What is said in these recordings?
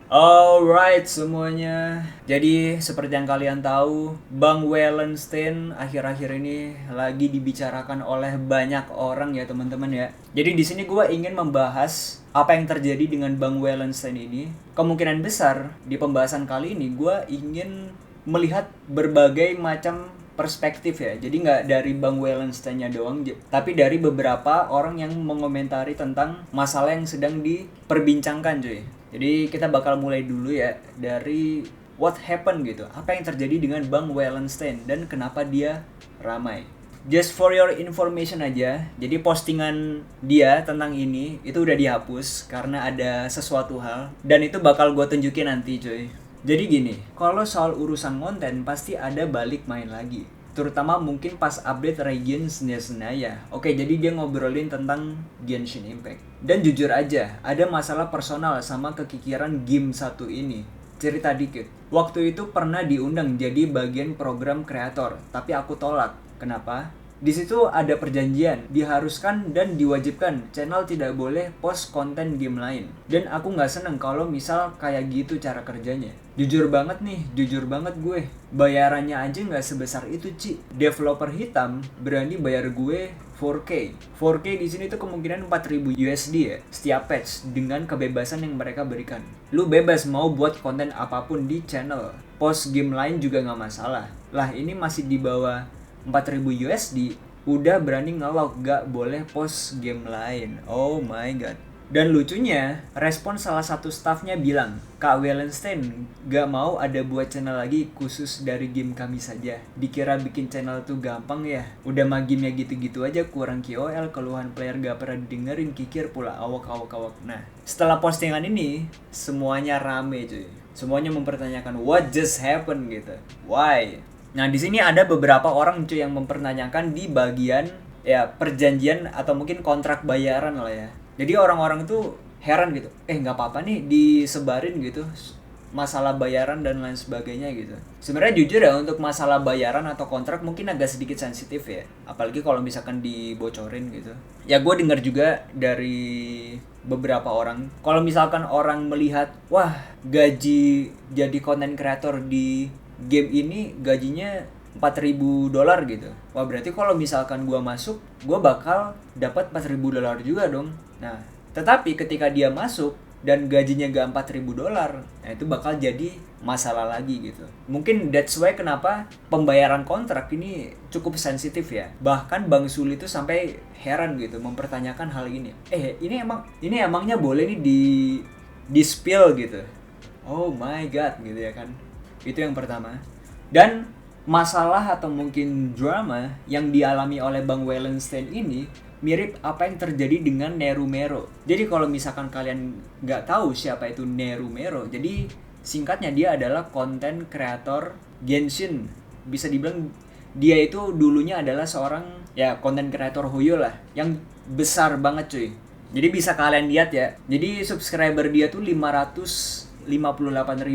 Alright semuanya. Jadi seperti yang kalian tahu, Bang Wallenstein akhir-akhir ini lagi dibicarakan oleh banyak orang ya teman-teman ya. Jadi di sini gue ingin membahas apa yang terjadi dengan Bang Wallenstein ini. Kemungkinan besar di pembahasan kali ini gue ingin melihat berbagai macam perspektif ya. Jadi nggak dari Bang Wallenstein-nya doang, tapi dari beberapa orang yang mengomentari tentang masalah yang sedang diperbincangkan cuy. Jadi kita bakal mulai dulu ya dari what happened gitu. Apa yang terjadi dengan Bang Wallenstein dan kenapa dia ramai. Just for your information aja, jadi postingan dia tentang ini itu udah dihapus karena ada sesuatu hal dan itu bakal gue tunjukin nanti cuy. Jadi gini, kalau soal urusan konten pasti ada balik main lagi. Terutama mungkin pas update Region Senaya. Oke, jadi dia ngobrolin tentang Genshin Impact. Dan jujur aja, ada masalah personal sama kekikiran game satu ini. Cerita dikit. Waktu itu pernah diundang jadi bagian program kreator, tapi aku tolak. Kenapa? Di situ ada perjanjian, diharuskan dan diwajibkan channel tidak boleh post konten game lain. Dan aku nggak seneng kalau misal kayak gitu cara kerjanya. Jujur banget nih, jujur banget gue. Bayarannya aja nggak sebesar itu, Ci. Developer hitam berani bayar gue 4K. 4K di sini tuh kemungkinan 4.000 USD ya, setiap patch dengan kebebasan yang mereka berikan. Lu bebas mau buat konten apapun di channel. Post game lain juga nggak masalah. Lah ini masih di bawah 4.000 USD udah berani ngelok gak boleh post game lain. Oh my god. Dan lucunya, respon salah satu staffnya bilang, Kak Wallenstein gak mau ada buat channel lagi khusus dari game kami saja. Dikira bikin channel tuh gampang ya. Udah mah gamenya gitu-gitu aja, kurang KOL, keluhan player gak pernah dengerin, kikir pula awak. Nah, setelah postingan ini, semuanya rame cuy. Semuanya mempertanyakan what just happened gitu. Why? Nah, di sini ada beberapa orang cuy yang mempertanyakan di bagian ya perjanjian atau mungkin kontrak bayaran lah ya. Jadi orang-orang tuh heran gitu. Nggak apa-apa nih disebarin gitu masalah bayaran dan lain sebagainya gitu. Sebenarnya jujur ya untuk masalah bayaran atau kontrak mungkin agak sedikit sensitif ya. Apalagi kalau misalkan dibocorin gitu. Ya gue dengar juga dari beberapa orang. Kalau misalkan orang melihat, wah gaji jadi content creator di game ini gajinya $4.000 gitu. Wah berarti kalau misalkan gua masuk, gua bakal dapat $4.000 juga dong. Nah, tetapi ketika dia masuk dan gajinya gak $4.000, nah itu bakal jadi masalah lagi gitu. Mungkin that's why kenapa pembayaran kontrak ini cukup sensitif ya. Bahkan Bang Suli itu sampai heran gitu mempertanyakan hal ini. Ini emangnya boleh nih di spill gitu. Oh my god gitu ya kan. Itu yang pertama. Dan masalah atau mungkin drama yang dialami oleh Bang Wallenstein ini mirip apa yang terjadi dengan Nerumero. Jadi kalau misalkan kalian nggak tahu siapa itu Nerumero, jadi singkatnya dia adalah konten kreator Genshin. Bisa dibilang dia itu dulunya adalah seorang ya konten kreator Hoyo lah, yang besar banget cuy. Jadi bisa kalian lihat ya. Jadi subscriber dia tuh 558.000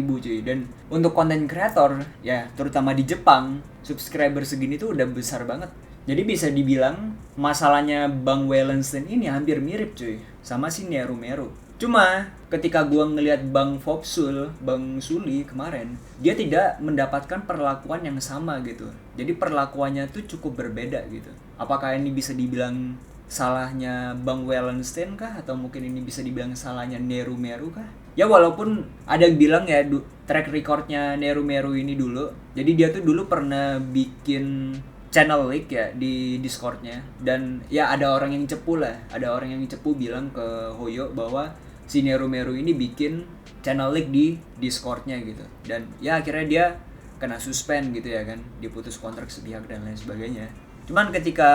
cuy. Dan untuk konten kreator ya terutama di Jepang, subscriber segini tuh udah besar banget. Jadi bisa dibilang masalahnya Bang Wallenstein ini hampir mirip cuy sama si Nerumero. Cuma ketika gua ngelihat Bang Fopsul, Bang Suli kemarin, dia tidak mendapatkan perlakuan yang sama gitu. Jadi perlakuannya tuh cukup berbeda gitu. Apakah ini bisa dibilang salahnya Bang Wallenstein kah? Atau mungkin ini bisa dibilang salahnya Nerumero kah? Ya walaupun ada yang bilang ya track recordnya Nerumero ini dulu. Jadi dia tuh dulu pernah bikin channel leak ya di Discordnya. Dan ya ada orang yang cepu lah. Ada orang yang cepu bilang ke Hoyo bahwa si Nerumero ini bikin channel leak di Discordnya gitu. Dan ya akhirnya dia kena suspend gitu ya kan. Diputus kontrak sepihak dan lain sebagainya. Cuman ketika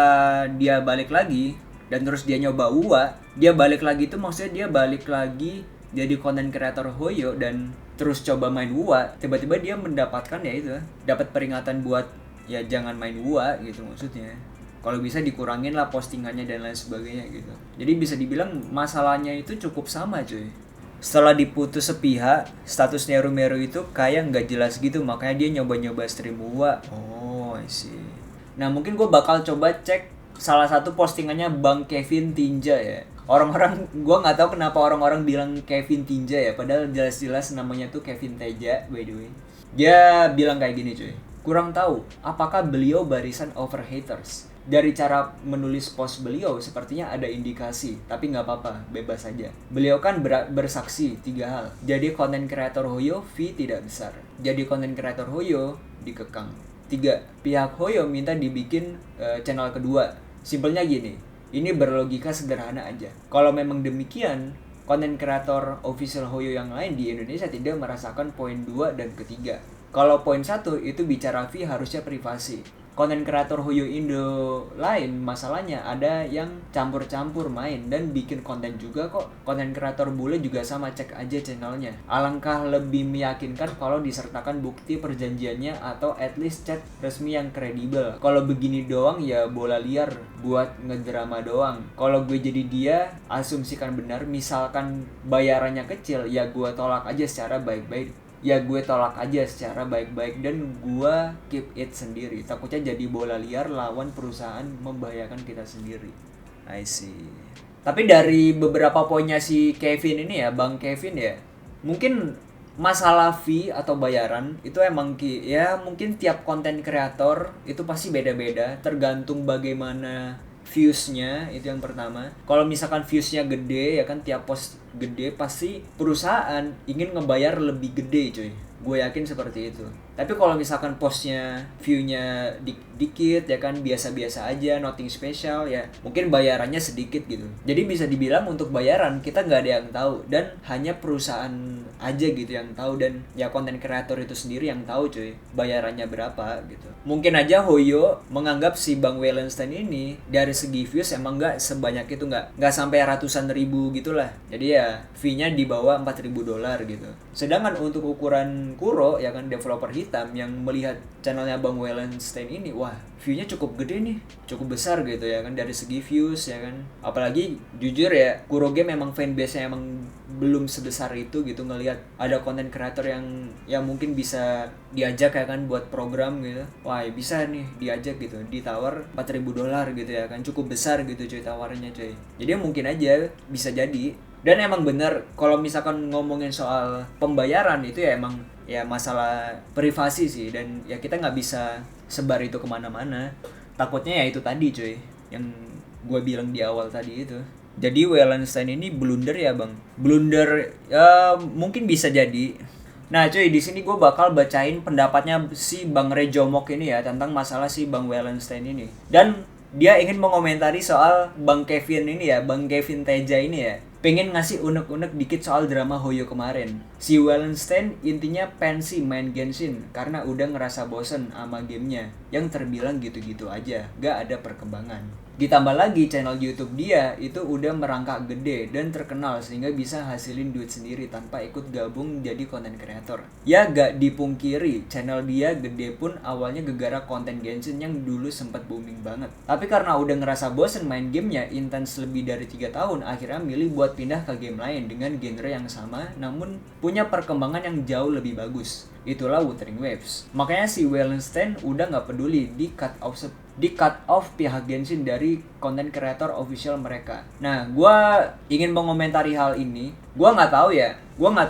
dia balik lagi dan terus dia nyoba UA, dia balik lagi tuh maksudnya dia balik lagi jadi konten kreator Hoyo dan terus coba main UA, tiba-tiba dia mendapatkan ya itu, dapat peringatan buat ya jangan main UA gitu maksudnya. Kalau bisa dikurangin lah postingannya dan lain sebagainya gitu. Jadi bisa dibilang masalahnya itu cukup sama cuy. Setelah diputus sepihak, status Nerumero itu kayak nggak jelas gitu, makanya dia nyoba-nyoba stream UA. Oh, I see. Nah mungkin gue bakal coba cek salah satu postingannya Bang Kevin Tinja ya. Orang-orang, gue nggak tahu kenapa orang-orang bilang Kevin Tinja ya, padahal jelas-jelas namanya tuh Kevin Teja by the way. Dia bilang kayak gini cuy, kurang tahu apakah beliau barisan over haters. Dari cara menulis post beliau sepertinya ada indikasi, tapi nggak apa-apa, bebas saja. Beliau kan bersaksi 3 hal. Jadi konten kreator Hoyo fee tidak besar. Jadi konten kreator Hoyo dikekang. 3, pihak Hoyo minta dibikin channel kedua. Simpelnya gini, ini berlogika sederhana aja. Kalau memang demikian, konten kreator official Hoyo yang lain di Indonesia tidak merasakan poin 2 dan ketiga. Kalau poin 1 itu bicara fee harusnya privasi. Konten kreator Hoyo Indo lain masalahnya ada yang campur-campur main dan bikin konten juga kok. Konten kreator bule juga sama, cek aja channelnya. Alangkah lebih meyakinkan kalau disertakan bukti perjanjiannya atau at least chat resmi yang kredibel. Kalau begini doang ya bola liar buat ngedrama doang. Kalau gue jadi dia, asumsikan benar, misalkan bayarannya kecil, ya gue tolak aja secara baik-baik. Dan gue keep it sendiri. Takutnya jadi bola liar lawan perusahaan, membahayakan kita sendiri. I see. Tapi dari beberapa poinnya si Kevin ini ya, Bang Kevin ya, mungkin masalah fee atau bayaran itu emang ya mungkin tiap konten kreator itu pasti beda-beda, tergantung bagaimana viewsnya, itu yang pertama. Kalau misalkan viewsnya gede ya kan, tiap post gede, pasti perusahaan ingin ngebayar lebih gede cuy. Gue yakin seperti itu. Tapi kalau misalkan postnya viewnya dikit ya kan, biasa-biasa aja, nothing special ya, mungkin bayarannya sedikit gitu. Jadi bisa dibilang untuk bayaran kita nggak ada yang tahu, dan hanya perusahaan aja gitu yang tahu, dan ya konten kreator itu sendiri yang tahu cuy bayarannya berapa gitu. Mungkin aja Hoyo menganggap si Bang Wallenstein ini dari segi views emang nggak sebanyak itu, nggak sampai ratusan ribu gitulah. Jadi ya fee-nya di bawah $4.000 gitu. Sedangkan untuk ukuran Kuro ya kan, developer hitam yang melihat channelnya Bang Wallenstein ini, wah view-nya cukup gede nih, cukup besar gitu ya kan, dari segi views ya kan. Apalagi jujur ya, Kuro Game memang fanbase-nya emang belum sebesar itu gitu. Ngelihat ada konten kreator yang mungkin bisa diajak ya kan buat program gitu, wah ya bisa nih diajak gitu, ditawar $4.000 gitu ya kan, cukup besar gitu cuy tawarannya cuy. Jadi mungkin aja bisa jadi. Dan emang bener kalau misalkan ngomongin soal pembayaran itu ya emang ya masalah privasi sih, dan ya kita nggak bisa sebar itu kemana-mana. Takutnya ya itu tadi cuy yang gue bilang di awal tadi itu. Jadi Wallenstein ini blunder ya bang, blunder ya mungkin bisa jadi. Nah cuy, di sini gue bakal bacain pendapatnya si Bang Rejomok ini ya tentang masalah si Bang Wallenstein ini. Dan dia ingin mengomentari soal Bang Kevin ini ya, Bang Kevin Teja ini ya. Pengen ngasih unek-unek dikit soal drama Hoyo kemarin. Si Wallenstein intinya pensi main Genshin karena udah ngerasa bosen sama gamenya yang terbilang gitu-gitu aja, gak ada perkembangan. Ditambah lagi channel YouTube dia itu udah merangkak gede dan terkenal sehingga bisa hasilin duit sendiri tanpa ikut gabung jadi konten kreator. Ya gak dipungkiri, channel dia gede pun awalnya gegara konten Genshin yang dulu sempat booming banget. Tapi karena udah ngerasa bosen main gamenya intens lebih dari 3 tahun, akhirnya milih buat pindah ke game lain dengan genre yang sama namun punya perkembangan yang jauh lebih bagus. Itulah Wuthering Waves. Makanya si Wallenstein udah gak peduli di cut off pihak Genshin dari konten kreator official mereka. Nah, gue ingin mengomentari hal ini. Gue nggak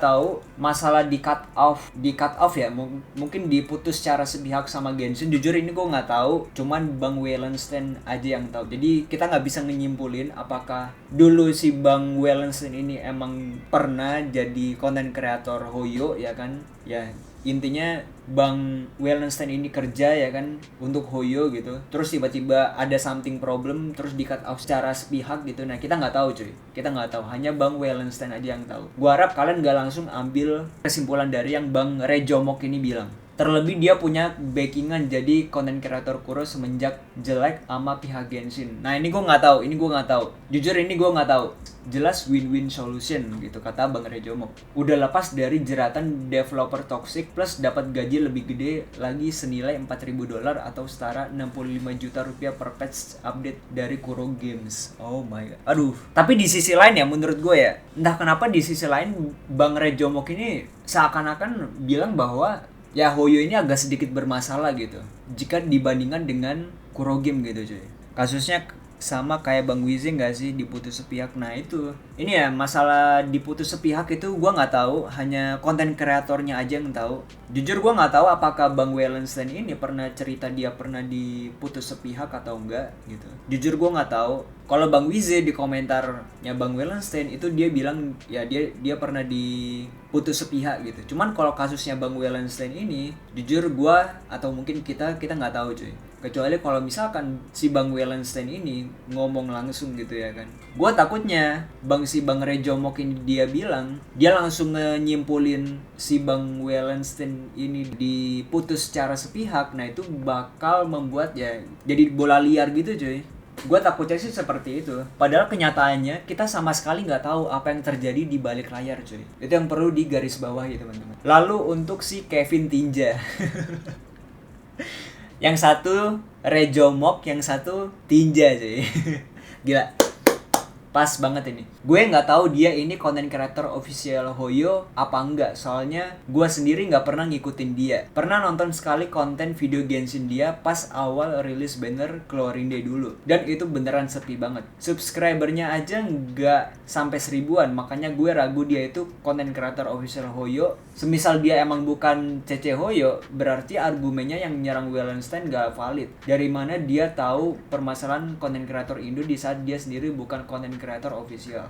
tahu masalah di cut off ya. Mungkin diputus secara sepihak sama Genshin. Jujur ini gue nggak tahu. Cuman Bang Wallenstein aja yang tahu. Jadi kita nggak bisa nyimpulin apakah dulu si Bang Wallenstein ini emang pernah jadi konten kreator Hoyo ya kan? Ya intinya Bang Wallenstein ini kerja ya kan untuk Hoyo gitu, terus tiba-tiba ada something problem terus di cut off secara sepihak gitu. Nah kita nggak tahu cuy, kita nggak tahu, hanya Bang Wallenstein aja yang tahu. Gua harap kalian nggak langsung ambil kesimpulan dari yang Bang Rejomok ini bilang. Terlebih dia punya backingan jadi konten kreator Kuro semenjak jelek sama pihak Genshin. Nah ini gue nggak tahu. Jujur ini gue nggak tahu. Jelas win-win solution gitu kata Bang Rejomok. Udah lepas dari jeratan developer toxic plus dapat gaji lebih gede lagi senilai $4.000 atau setara 65 juta rupiah per patch update dari Kuro Games. Oh my god. Aduh. Tapi di sisi lain ya menurut gue ya, entah kenapa di sisi lain Bang Rejomok ini seakan-akan bilang bahwa ya Hoyo ini agak sedikit bermasalah gitu jika dibandingkan dengan Kuro Game gitu cuy. Kasusnya sama kayak Bang Wizi nggak sih diputus sepihak? Nah itu, ini ya masalah diputus sepihak itu gue nggak tahu, hanya konten kreatornya aja yang tahu. Jujur gue nggak tahu apakah Bang Wellenstein ini pernah cerita dia pernah diputus sepihak atau enggak gitu. Jujur gue nggak tahu. Kalau Bang Wizi di komentarnya Bang Wellenstein itu dia bilang ya dia pernah diputus sepihak gitu. Cuman kalau kasusnya Bang Wellenstein ini, jujur gue atau mungkin kita nggak tahu cuy. Kecuali kalau misalkan si Bang Wellenstein ini ngomong langsung gitu ya kan. Gue takutnya si Bang Rejomok ini dia bilang, dia langsung nyimpulin si Bang Wellenstein ini diputus secara sepihak. Nah itu bakal membuat ya jadi bola liar gitu cuy. Gue takutnya sih seperti itu. Padahal kenyataannya kita sama sekali nggak tahu apa yang terjadi di balik layar cuy. Itu yang perlu digarisbawahi teman-teman. Lalu untuk si Kevin Tinja. Yang satu Rejomok, yang satu Tinja cuy. Gila. Pas banget ini. Gue nggak tahu dia ini content creator official Hoyo apa enggak. Soalnya gue sendiri nggak pernah ngikutin dia. Pernah nonton sekali konten video Genshin dia pas awal rilis banner keluarin dia dulu. Dan itu beneran sepi banget. Subscribernya aja nggak sampai 1000-an. Makanya gue ragu dia itu content creator official Hoyo. Semisal dia emang bukan CC Hoyo, berarti argumennya yang nyerang Wellenstein gak valid. Dari mana dia tahu permasalahan content creator Indo di saat dia sendiri bukan content creator official.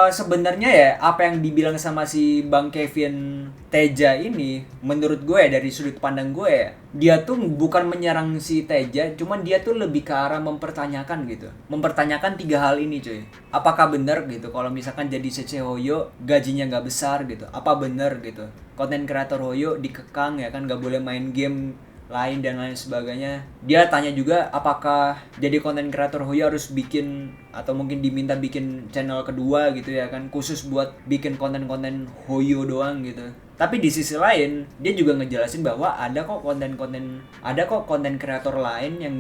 Sebenarnya ya apa yang dibilang sama si Bang Kevin Teja ini, menurut gue ya dari sudut pandang gue ya, dia tuh bukan menyerang si Teja, cuman dia tuh lebih ke arah mempertanyakan gitu. Mempertanyakan 3 hal ini cuy. Apakah benar gitu kalau misalkan jadi CC Hoyo gajinya gak besar gitu? Apa benar gitu? Konten kreator Hoyo dikekang ya kan, gak boleh main game lain dan lain sebagainya. Dia tanya juga apakah jadi konten kreator Hoyo harus bikin atau mungkin diminta bikin channel kedua gitu ya kan, khusus buat bikin konten-konten Hoyo doang gitu. Tapi di sisi lain dia juga ngejelasin bahwa ada kok konten kreator lain yang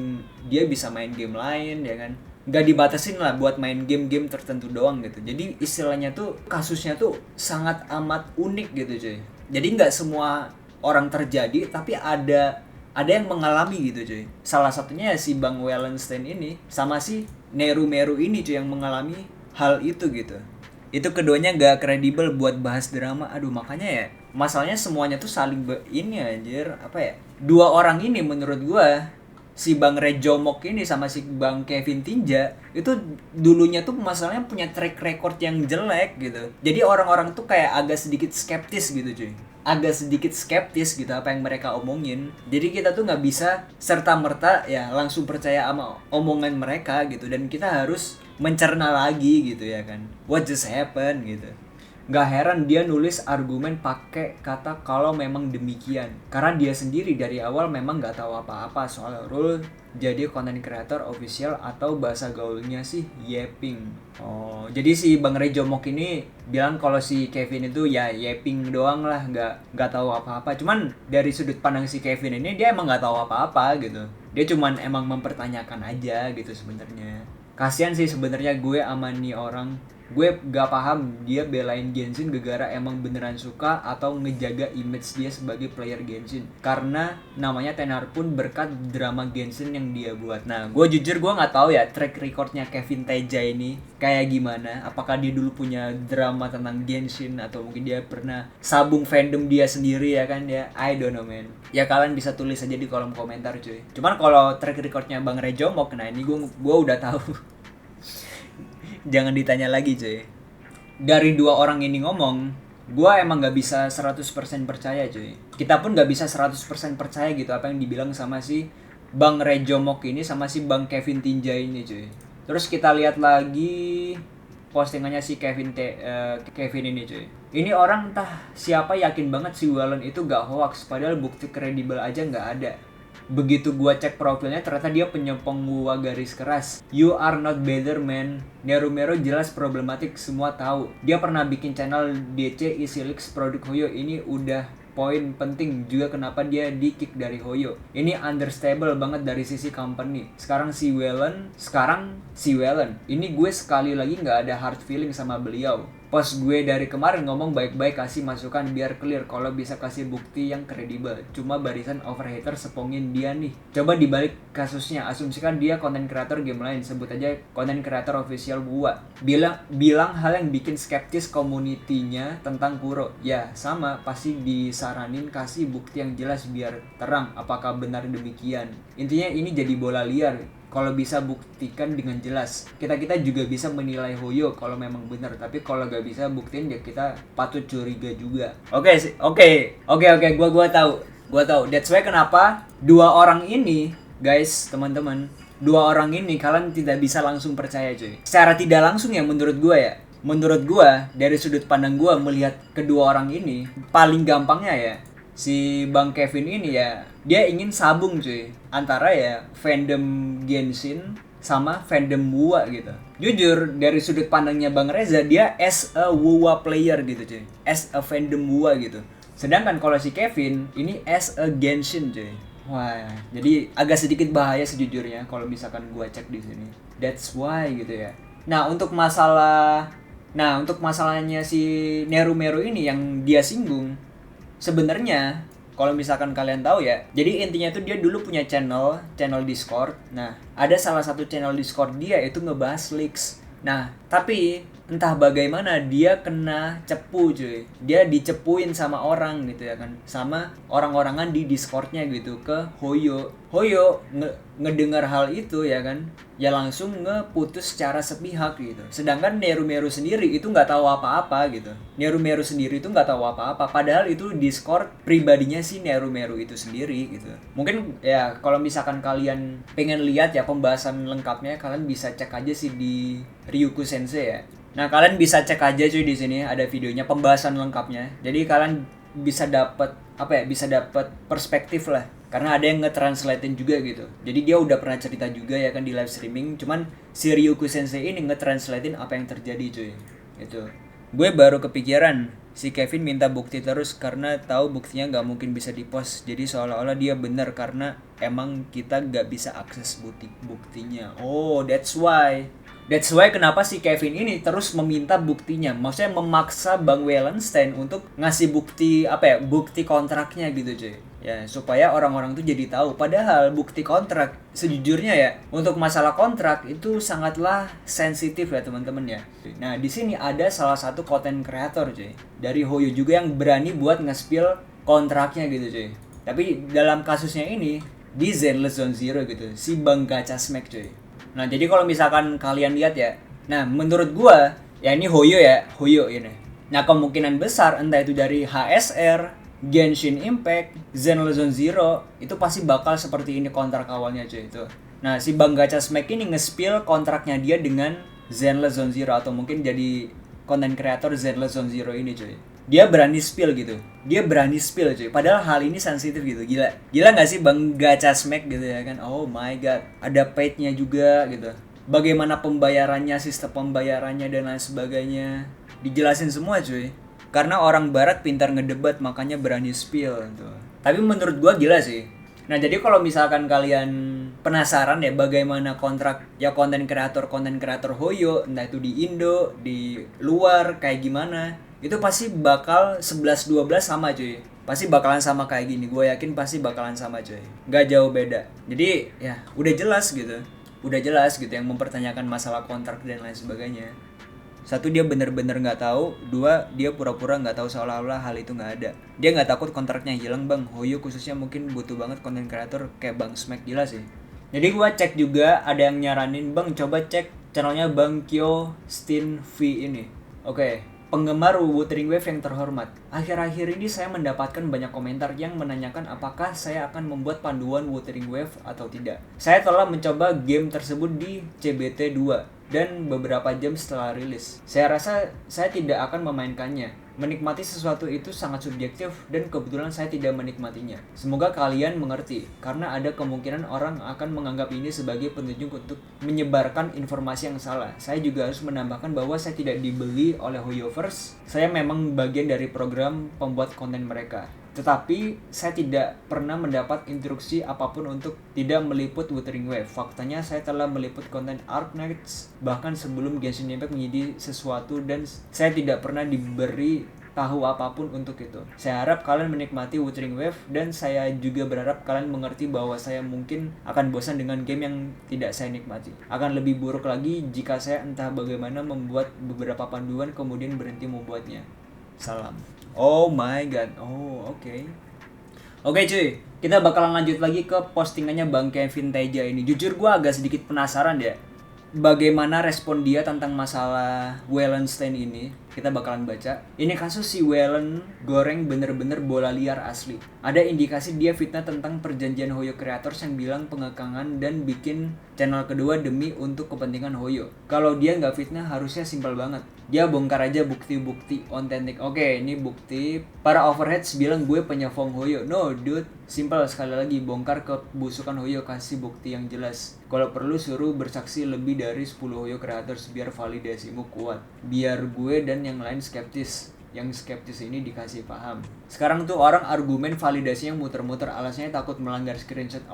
dia bisa main game lain ya kan, nggak dibatasin lah buat main game-game tertentu doang gitu. Jadi istilahnya tuh kasusnya tuh sangat amat unik gitu cuy. Jadi nggak semua orang terjadi, tapi ada yang mengalami gitu cuy. Salah satunya si Bang Wellenstein ini sama si Neru ini cuy yang mengalami hal itu gitu. Itu keduanya gak kredibel buat bahas drama. Aduh makanya ya masalahnya semuanya tuh saling ini anjir, apa ya, dua orang ini menurut gua, si Bang Rejomok ini sama si Bang Kevin Tinja itu dulunya tuh masalahnya punya track record yang jelek gitu. Jadi orang-orang tuh kayak agak sedikit skeptis gitu cuy. Agak sedikit skeptis gitu apa yang mereka omongin. Jadi kita tuh nggak bisa serta-merta ya langsung percaya sama omongan mereka gitu. Dan kita harus mencerna lagi gitu ya kan. What just happened gitu. Gak heran dia nulis argumen pakai kata kalau memang demikian. Karena dia sendiri dari awal memang gak tahu apa-apa soal rule jadi content creator official atau bahasa gaulnya sih yapping. Oh, jadi si Bang Rejomok ini bilang kalau si Kevin itu ya yapping doang lah, gak tahu apa-apa. Cuman dari sudut pandang si Kevin ini dia emang gak tahu apa-apa gitu. Dia cuman emang mempertanyakan aja gitu sebenarnya. Kasian sih sebenarnya gue sama nih orang. Gue gak paham dia belain Genshin gara-gara emang beneran suka atau ngejaga image dia sebagai player Genshin. Karena namanya tenar pun berkat drama Genshin yang dia buat. Nah, gue jujur gue gak tahu ya track recordnya Kevin Teja ini kayak gimana. Apakah dia dulu punya drama tentang Genshin atau mungkin dia pernah sabung fandom dia sendiri ya kan ya. I don't know man. Ya kalian bisa tulis aja di kolom komentar cuy. Cuman kalau track recordnya Bang Rejomok, nah ini gue udah tahu. Jangan ditanya lagi cuy. Dari dua orang ini ngomong, gue emang gak bisa 100% percaya cuy. Kita pun gak bisa 100% percaya gitu apa yang dibilang sama si Bang Rejomok ini sama si Bang Kevin Tinja ini cuy. Terus kita lihat lagi postingannya si Kevin ini cuy. Ini orang entah siapa yakin banget si Wellen itu gak hoax, padahal bukti kredibel aja gak ada. Begitu gua cek profilnya ternyata dia penyokong gua garis keras. You are not better man. Neru jelas problematik, semua tahu. Dia pernah bikin channel DC Isilix produk Hoyo. Ini udah poin penting juga kenapa dia di-kick dari Hoyo. Ini understandable banget dari sisi company. Sekarang si Wellen. Ini gue sekali lagi gak ada hard feeling sama beliau. post gue dari kemarin ngomong baik-baik, kasih masukan biar clear, kalau bisa kasih bukti yang kredibel. Cuma barisan overhater sepongin dia nih. Coba dibalik kasusnya, asumsikan dia konten kreator game lain, sebut aja konten kreator official gua. Bilang hal yang bikin skeptis komunitinya tentang Kuro. Ya, sama, pasti disaranin kasih bukti yang jelas biar terang apakah benar demikian. Intinya ini jadi bola liar. Kalau bisa buktikan dengan jelas. Kita juga bisa menilai Hoyo kalau memang benar, tapi kalau gak bisa buktiin ya kita patut curiga juga. Oke, gua tahu. That's why kenapa dua orang ini, guys, teman-teman, dua orang ini kalian tidak bisa langsung percaya, cuy. Secara tidak langsung ya menurut gua ya. Menurut gua dari sudut pandang gua melihat kedua orang ini, paling gampangnya ya, si Bang Kevin ini ya, dia ingin sabung cuy antara ya fandom Genshin sama fandom WoA gitu. Jujur dari sudut pandangnya Bang Reza, dia as a WoA player gitu cuy, as a fandom WoA gitu. Sedangkan kalau si Kevin ini as a Genshin cuy. Wah, jadi agak sedikit bahaya sejujurnya kalau misalkan gua cek di sini. That's why gitu ya. Untuk masalahnya si Nerumeru ini yang dia singgung, sebenarnya kalau misalkan kalian tahu ya, jadi intinya tuh dia dulu punya channel Discord. Nah, ada salah satu channel Discord dia itu ngebahas leaks. Nah, tapi entah bagaimana dia kena cepu cuy. Dia dicepuin sama orang gitu ya kan, sama orang-orangan di Discordnya gitu ke Hoyo. Hoyo ngedengar hal itu ya kan, ya langsung ngeputus secara sepihak gitu. Sedangkan Nerumeru sendiri itu nggak tahu apa-apa gitu. Nerumeru sendiri itu nggak tahu apa-apa. Padahal itu Discord pribadinya si Nerumeru itu sendiri gitu. Mungkin ya kalau misalkan kalian pengen lihat ya pembahasan lengkapnya, kalian bisa cek aja sih di Ryuku Sensei ya. Nah, kalian bisa cek aja cuy, di sini ada videonya pembahasan lengkapnya. Jadi kalian bisa dapat perspektif lah. Karena ada yang nge-translatein juga gitu. Jadi dia udah pernah cerita juga ya kan di live streaming, cuman si Ryuku Sensei ini nge-translatein apa yang terjadi cuy. Gitu. Gue baru kepikiran si Kevin minta bukti terus karena tahu buktinya nggak mungkin bisa dipost. Jadi seolah-olah dia benar karena emang kita nggak bisa akses buktinya. Oh, that's why kenapa si Kevin ini terus meminta buktinya. Maksudnya memaksa Bang Wallenstein untuk ngasih bukti kontraknya gitu cuy. Ya, supaya orang-orang tuh jadi tahu. Padahal bukti kontrak sejujurnya ya, untuk masalah kontrak itu sangatlah sensitif ya teman-teman ya. Nah, di sini ada salah satu content creator cuy dari Hoyo juga yang berani buat nge-spill kontraknya gitu cuy. Tapi dalam kasusnya ini di Zenless Zone Zero gitu, si Bang Gacha Smack cuy. Nah, jadi kalau misalkan kalian lihat ya, nah menurut gua, ya ini Hoyo ini. Nah, kemungkinan besar entah itu dari HSR, Genshin Impact, Zenless Zone Zero, itu pasti bakal seperti ini kontrak awalnya cuy itu. Nah, si Bang Gacha Smack ini nge-spill kontraknya dia dengan Zenless Zone Zero atau mungkin jadi content creator Zenless Zone Zero ini cuy. Dia berani spill gitu. Cuy. Padahal hal ini sensitif gitu. Gila gak sih Bang Gacha Smack gitu ya kan? Oh my god. Ada paid-nya juga gitu. Bagaimana pembayarannya, sistem pembayarannya dan lain sebagainya. Dijelasin semua cuy. Karena orang barat pintar ngedebat makanya berani spill gitu. Tapi menurut gua gila sih. Nah, jadi kalau misalkan kalian penasaran ya bagaimana kontrak ya konten kreator Hoyo, entah itu di Indo, di luar kayak gimana, itu pasti bakal 11-12 sama cuy. Pasti bakalan sama kayak gini. Gue yakin pasti bakalan sama cuy. Gak jauh beda. Jadi ya udah jelas gitu yang mempertanyakan masalah kontrak dan lain sebagainya. Satu, dia bener-bener gak tahu. Dua, dia pura-pura gak tahu seolah-olah hal itu gak ada. Dia gak takut kontraknya hilang bang. Hoyo khususnya mungkin butuh banget konten kreator kayak Bang Smack, gila sih. Jadi gue cek juga ada yang nyaranin, bang coba cek channelnya Bang Kyo Stin V ini. Oke. Penggemar Wuthering Wave yang terhormat, akhir-akhir ini saya mendapatkan banyak komentar yang menanyakan apakah saya akan membuat panduan Wuthering Wave atau tidak. Saya telah mencoba game tersebut di CBT 2 dan beberapa jam setelah rilis. Saya rasa saya tidak akan memainkannya. Menikmati sesuatu itu sangat subjektif dan kebetulan saya tidak menikmatinya. Semoga kalian mengerti, karena ada kemungkinan orang akan menganggap ini sebagai petunjuk untuk menyebarkan informasi yang salah. Saya juga harus menambahkan bahwa saya tidak dibeli oleh Hoyoverse. Saya memang bagian dari program pembuat konten mereka. Tetapi saya tidak pernah mendapat instruksi apapun untuk tidak meliput Wuthering Waves. Faktanya saya telah meliput konten Arknights bahkan sebelum Genshin Impact menjadi sesuatu, dan saya tidak pernah diberi tahu apapun untuk itu. Saya harap kalian menikmati Wuthering Waves, dan saya juga berharap kalian mengerti bahwa saya mungkin akan bosan dengan game yang tidak saya nikmati. Akan lebih buruk lagi jika saya entah bagaimana membuat beberapa panduan kemudian berhenti membuatnya. Salam. Oh my god. Oh, oke. Oke cuy, kita bakalan lanjut lagi ke postingannya Bang Kevin Teja ini. Jujur gue agak sedikit penasaran ya, bagaimana respon dia tentang masalah Wallenstein ini. Kita bakalan baca. Ini kasus si Wallen goreng bener-bener bola liar asli. Ada indikasi dia fitnah tentang perjanjian Hoyo Creators yang bilang pengekangan dan bikin channel kedua demi untuk kepentingan Hoyo. Kalau dia nggak fitnah harusnya simpel banget. Dia bongkar aja bukti-bukti otentik. Oke, ini bukti. Para overheads bilang gue penyokong Hoyo. No dude, simpel sekali lagi. Bongkar kebusukan Hoyo, kasih bukti yang jelas. Kalau perlu suruh bersaksi lebih dari 10 Hoyo Creators biar validasimu kuat. Biar gue dan yang lain skeptis. Yang skeptis ini dikasih paham. Sekarang tuh orang argumen validasinya muter-muter, alasannya takut melanggar screenshot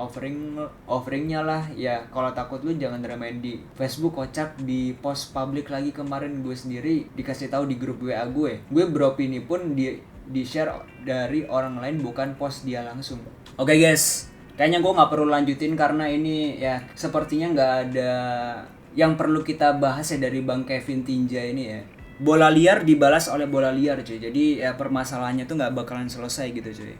offeringnya lah. Ya kalau takut lu jangan dramain di Facebook, kocak di post public lagi. Kemarin gue sendiri dikasih tahu di grup WA gue beropini pun di share dari orang lain, bukan post dia langsung. Oke guys, kayaknya gue nggak perlu lanjutin karena ini ya sepertinya nggak ada yang perlu kita bahas ya dari Bang Kevin Tinja ini ya. Bola liar dibalas oleh bola liar cuy. Jadi ya permasalahannya tuh nggak bakalan selesai gitu cuy.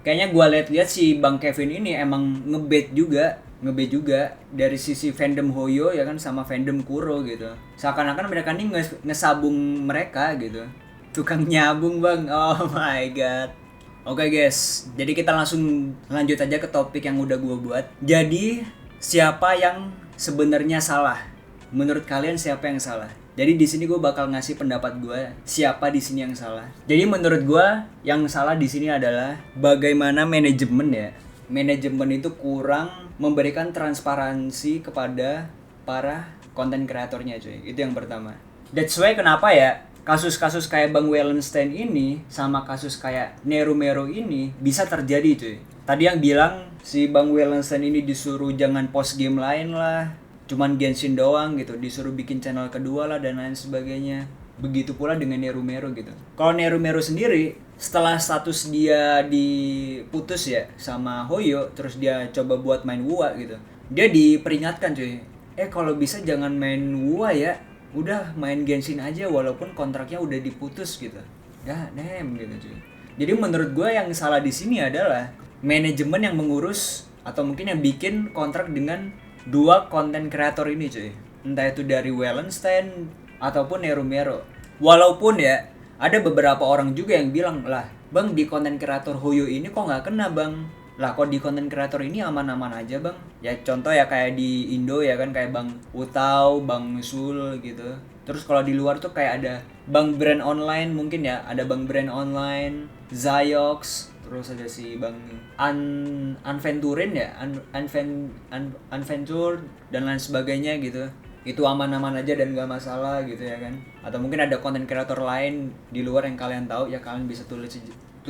Kayaknya gue lihat si Bang Kevin ini emang ngebet juga dari sisi fandom Hoyo ya kan sama fandom Kuro gitu. Seakan-akan mereka ini ngesabung mereka gitu. Tukang nyabung bang. Oh my god. Oke guys, jadi kita langsung lanjut aja ke topik yang udah gue buat. Jadi siapa yang sebenarnya salah? Menurut kalian siapa yang salah? Jadi di sini gue bakal ngasih pendapat gue siapa di sini yang salah. Jadi menurut gue yang salah di sini adalah bagaimana manajemen ya. Manajemen itu kurang memberikan transparansi kepada para konten kreatornya cuy. Itu yang pertama. That's why kenapa ya kasus-kasus kayak Bang Wallenstein ini sama kasus kayak Nerumero ini bisa terjadi cuy. Tadi yang bilang si Bang Wallenstein ini disuruh jangan post game lain lah, cuman Genshin doang gitu, disuruh bikin channel kedua lah dan lain sebagainya. Begitu pula dengan Nerumero gitu. Kalau Nerumero sendiri setelah status dia diputus ya sama Hoyo, terus dia coba buat main WUA gitu, dia diperingatkan cuy, kalau bisa jangan main WUA ya, udah main Genshin aja walaupun kontraknya udah diputus gitu. Ya gitu cuy. Jadi menurut gue yang salah di sini adalah manajemen yang mengurus atau mungkin yang bikin kontrak dengan dua konten kreator ini cuy. Entah itu dari Wallenstein ataupun Nerumero. Walaupun ya ada beberapa orang juga yang bilang, lah bang di konten kreator Hoyo ini kok nggak kena bang. Lah kok di konten kreator ini aman-aman aja bang. Ya contoh ya kayak di Indo ya kan, kayak Bang Utau, Bang Sul gitu. Terus kalau di luar tuh kayak ada Bang Brand Online mungkin ya. Ada Bang Brand Online, Zayox, terus ada si Bang Unventurin ya, Unventure dan lain sebagainya gitu. Itu aman-aman aja dan gak masalah gitu ya kan. Atau mungkin ada konten kreator lain di luar yang kalian tahu ya, kalian bisa tulis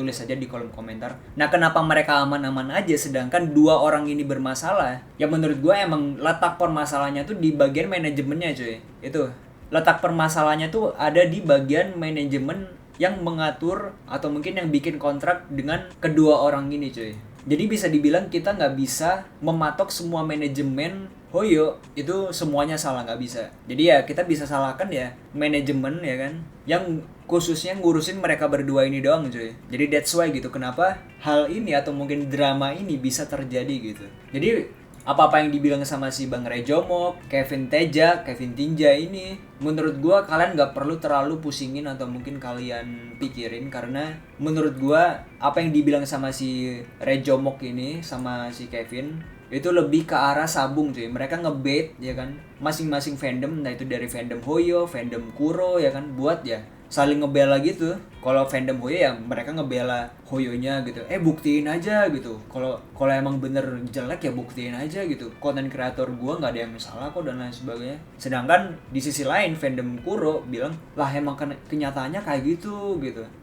aja di kolom komentar. Nah kenapa mereka aman-aman aja sedangkan dua orang ini bermasalah? Ya menurut gue emang letak permasalahannya tuh di bagian manajemennya cuy. Itu letak permasalahannya tuh ada di bagian manajemen yang mengatur atau mungkin yang bikin kontrak dengan kedua orang ini cuy. Jadi bisa dibilang kita nggak bisa mematok semua manajemen Hoyo itu semuanya salah, nggak bisa. Jadi ya kita bisa salahkan ya manajemen ya kan, yang khususnya ngurusin mereka berdua ini doang cuy. Jadi that's why gitu kenapa hal ini atau mungkin drama ini bisa terjadi gitu. Jadi apa-apa yang dibilang sama si Bang Rejomok, Kevin Teja, Kevin Tinja ini, menurut gua kalian gak perlu terlalu pusingin atau mungkin kalian pikirin. Karena menurut gua apa yang dibilang sama si Rejomok ini sama si Kevin itu lebih ke arah sabung cuy. Mereka ngebait ya kan masing-masing fandom, entah itu dari fandom Hoyo, fandom Kuro ya kan, buat ya saling ngebela gitu. Kalau fandom Hoyo ya mereka ngebela Hoyonya gitu. Buktiin aja gitu. Kalau emang bener jelek ya buktiin aja gitu. Konten kreator gua nggak ada yang salah kok dan lain sebagainya. Sedangkan di sisi lain fandom Kuro bilang lah emang kenyataannya kayak gitu.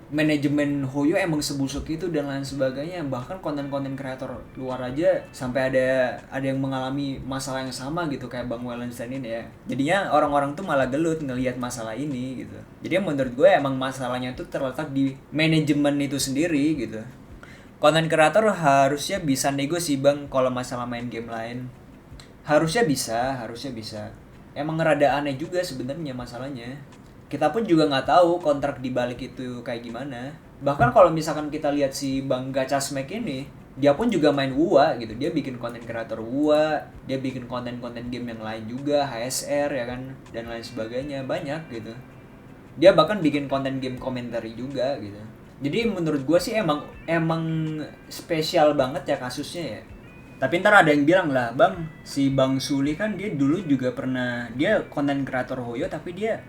Manajemen Hoyo emang sebusuk itu dan lain sebagainya. Bahkan konten-konten kreator luar aja sampai ada yang mengalami masalah yang sama gitu kayak Bang Wallenstein ini ya. Jadinya orang-orang tuh malah gelut ngelihat masalah ini gitu. Jadi menurut gue emang masalahnya tuh terletak di manajemen itu sendiri gitu. Konten kreator harusnya bisa nego sih Bang kalau masalah main game lain. Harusnya bisa. Emang rada aneh juga sebenarnya masalahnya. Kita pun juga nggak tahu kontrak di balik itu kayak gimana. Bahkan kalau misalkan kita lihat si Bang Gacha Smack ini, dia pun juga main WoA gitu. Dia bikin konten kreator WoA, dia bikin konten-konten game yang lain juga, HSR ya kan, dan lain sebagainya, banyak gitu. Dia bahkan bikin konten game komentari juga gitu. Jadi menurut gue sih emang spesial banget ya kasusnya ya. Tapi ntar ada yang bilang lah, Bang, si Bang Suli kan dia dulu juga pernah, dia konten kreator Hoyo tapi dia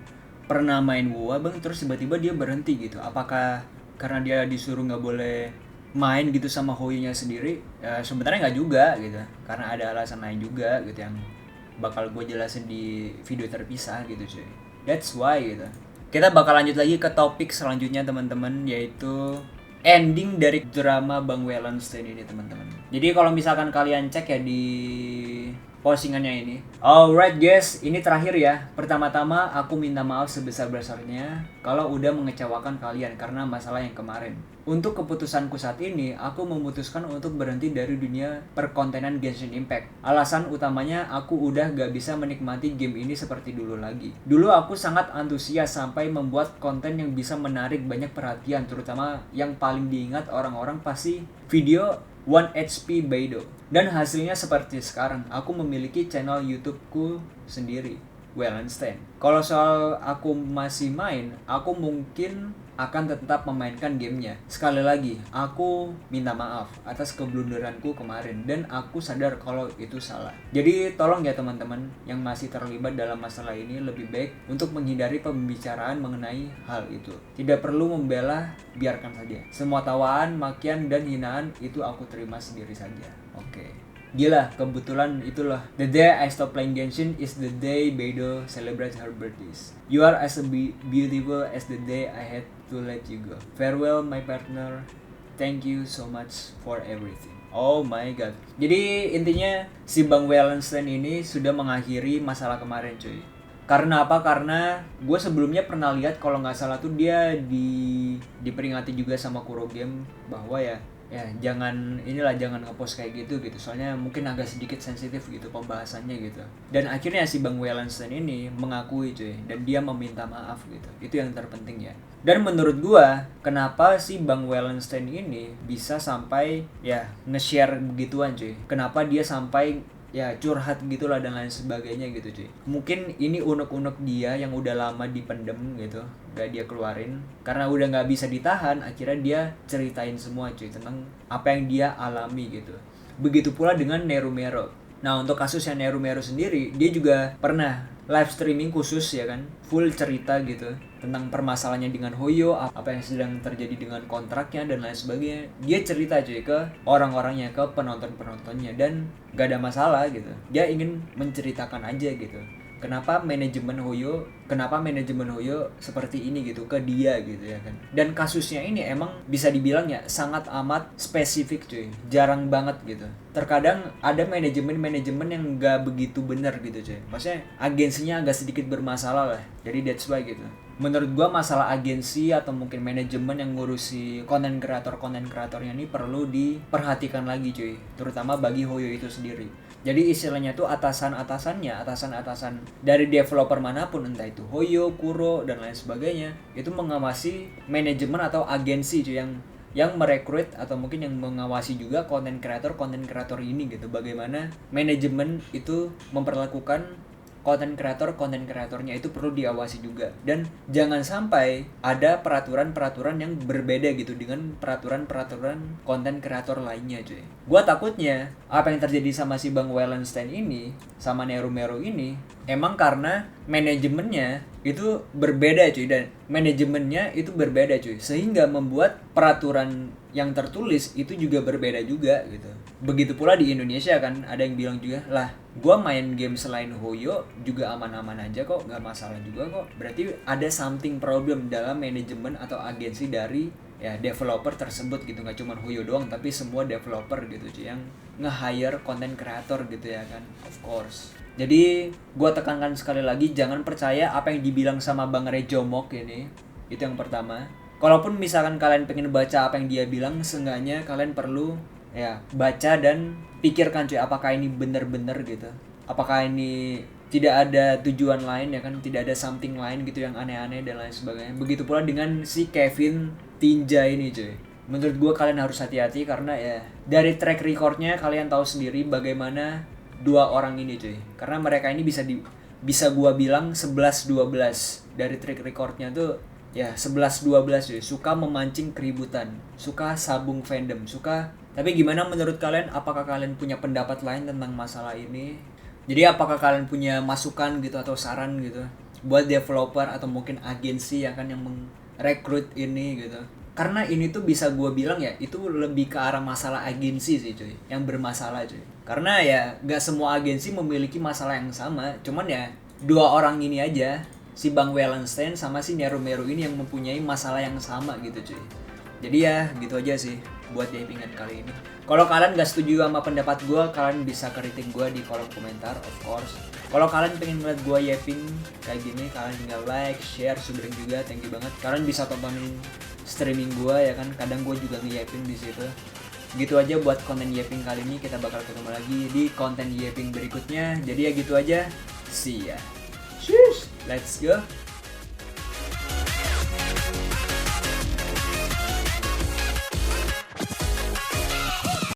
pernah main WoA Bang, terus tiba-tiba dia berhenti gitu. Apakah karena dia disuruh nggak boleh main gitu sama Hoyo-nya sendiri? Ya, sebenarnya nggak juga gitu, karena ada alasan lain juga gitu yang bakal gue jelasin di video terpisah gitu cuy. That's why gitu. Kita bakal lanjut lagi ke topik selanjutnya teman-teman, yaitu ending dari drama Bang Wallenstein ini teman-teman. Jadi kalau misalkan kalian cek ya di postingannya ini. Alright guys, ini terakhir ya. Pertama-tama aku minta maaf sebesar-besarnya kalau udah mengecewakan kalian karena masalah yang kemarin. Untuk keputusanku saat ini, aku memutuskan untuk berhenti dari dunia perkontenan Genshin Impact. Alasan utamanya aku udah gak bisa menikmati game ini seperti dulu lagi. Dulu aku sangat antusias sampai membuat konten yang bisa menarik banyak perhatian, terutama yang paling diingat orang-orang pasti video 1 HP Beidou. Dan hasilnya seperti sekarang, aku memiliki channel YouTubeku sendiri, Wallenstein. Kalau soal aku masih main, aku mungkin akan tetap memainkan gamenya. Sekali lagi, aku minta maaf atas keblunderanku kemarin dan aku sadar kalau itu salah. Jadi tolong ya teman-teman yang masih terlibat dalam masalah ini lebih baik untuk menghindari pembicaraan mengenai hal itu. Tidak perlu membela, biarkan saja. Semua tawaan, makian, dan hinaan itu aku terima sendiri saja. Oke. Gila, kebetulan itulah. The day I stop playing Genshin is the day Beidou celebrates her birthdays. You are as beautiful as the day I had to let you go. Farewell my partner. Thank you so much for everything. Oh my god. Jadi intinya si Bang Wallenstein ini sudah mengakhiri masalah kemarin cuy. Karena apa? Karena gue sebelumnya pernah lihat kalau nggak salah tuh dia diperingati juga sama Kuro Game bahwa ya jangan ngepost kayak gitu soalnya mungkin agak sedikit sensitif gitu pembahasannya gitu. Dan akhirnya si Bang Wallenstein ini mengakui cuy dan dia meminta maaf gitu. Itu yang terpenting ya. Dan menurut gua kenapa si Bang Wallenstein ini bisa sampai ya nge-share begituan cuy. Kenapa dia sampai ya curhat gitulah dan lain sebagainya gitu cuy. Mungkin ini unek-unek dia yang udah lama dipendem gitu, gak dia keluarin karena udah gak bisa ditahan. Akhirnya dia ceritain semua cuy tentang apa yang dia alami gitu. Begitu pula dengan Nerumero. Nah untuk kasus yang Nerumero sendiri, dia juga pernah live streaming khusus ya kan, full cerita gitu tentang permasalahannya dengan Hoyo, apa yang sedang terjadi dengan kontraknya dan lain sebagainya. Dia cerita cuy ke orang-orangnya, ke penonton-penontonnya, dan gak ada masalah gitu. Dia ingin menceritakan aja gitu kenapa manajemen Hoyo seperti ini gitu ke dia gitu ya kan. Dan kasusnya ini emang bisa dibilang ya sangat amat spesifik cuy, jarang banget gitu. Terkadang ada manajemen yang gak begitu benar gitu cuy, maksudnya agensinya agak sedikit bermasalah lah. Jadi that's why gitu. Menurut gua masalah agensi atau mungkin manajemen yang ngurusi konten kreatornya ini perlu diperhatikan lagi cuy, terutama bagi Hoyo itu sendiri. Jadi istilahnya tuh atasan dari developer manapun, entah itu Hoyo, Kuro, dan lain sebagainya, itu mengawasi manajemen atau agensi cuy yang merekrut atau mungkin yang mengawasi juga konten kreator ini gitu. Bagaimana manajemen itu memperlakukan konten kreatornya itu perlu diawasi juga. Dan jangan sampai ada peraturan-peraturan yang berbeda gitu dengan peraturan-peraturan konten kreator lainnya cuy. Gua takutnya apa yang terjadi sama si Bang Wallenstein ini sama Nero Mero ini emang karena manajemennya itu berbeda cuy, dan manajemennya itu berbeda cuy, sehingga membuat peraturan yang tertulis itu juga berbeda juga gitu. Begitu pula di Indonesia kan, ada yang bilang juga, lah gua main game selain Hoyo juga aman-aman aja kok, gak masalah juga kok. Berarti ada something problem dalam manajemen atau agensi dari ya developer tersebut gitu. Gak cuma Hoyo doang, tapi semua developer gitu cuy yang nge-hire content creator gitu ya kan, of course. Jadi gua tekankan sekali lagi, jangan percaya apa yang dibilang sama Bang Rejomok ini. Itu yang pertama. Kalaupun misalkan kalian pengen baca apa yang dia bilang, seenggaknya kalian perlu ya baca dan pikirkan cuy, apakah ini bener-bener gitu, apakah ini tidak ada tujuan lain ya kan, tidak ada something lain gitu yang aneh-aneh dan lain sebagainya. Begitu pula dengan si Kevin Tinja ini cuy. Menurut gue kalian harus hati-hati karena ya dari track recordnya kalian tahu sendiri bagaimana dua orang ini cuy. Karena mereka ini bisa gue bilang 11-12 dari track recordnya tuh ya 11-12 cuy. Suka memancing keributan, suka sabung fandom, suka. Tapi gimana menurut kalian? Apakah kalian punya pendapat lain tentang masalah ini? Jadi apakah kalian punya masukan gitu atau saran gitu buat developer atau mungkin agensi yang merekrut ini gitu? Karena ini tuh bisa gue bilang ya itu lebih ke arah masalah agensi sih cuy, yang bermasalah cuy. Karena ya gak semua agensi memiliki masalah yang sama, cuman ya dua orang ini aja, si Bang Wallenstein sama si Nero Mero ini yang mempunyai masalah yang sama gitu cuy. Jadi ya gitu aja sih buat yapingan kali ini. Kalau kalian gak setuju sama pendapat gue, kalian bisa kritik gue di kolom komentar, of course. Kalau kalian pengen ngeliat gue yaping kayak gini, kalian tinggal like, share, subscribe juga, thank you banget. Kalian bisa tontonin streaming gue ya kan, kadang gue juga nge-yaping di situ. Gitu aja buat konten yaping kali ini, kita bakal ketemu lagi di konten yaping berikutnya. Jadi ya gitu aja, see ya. Let's go.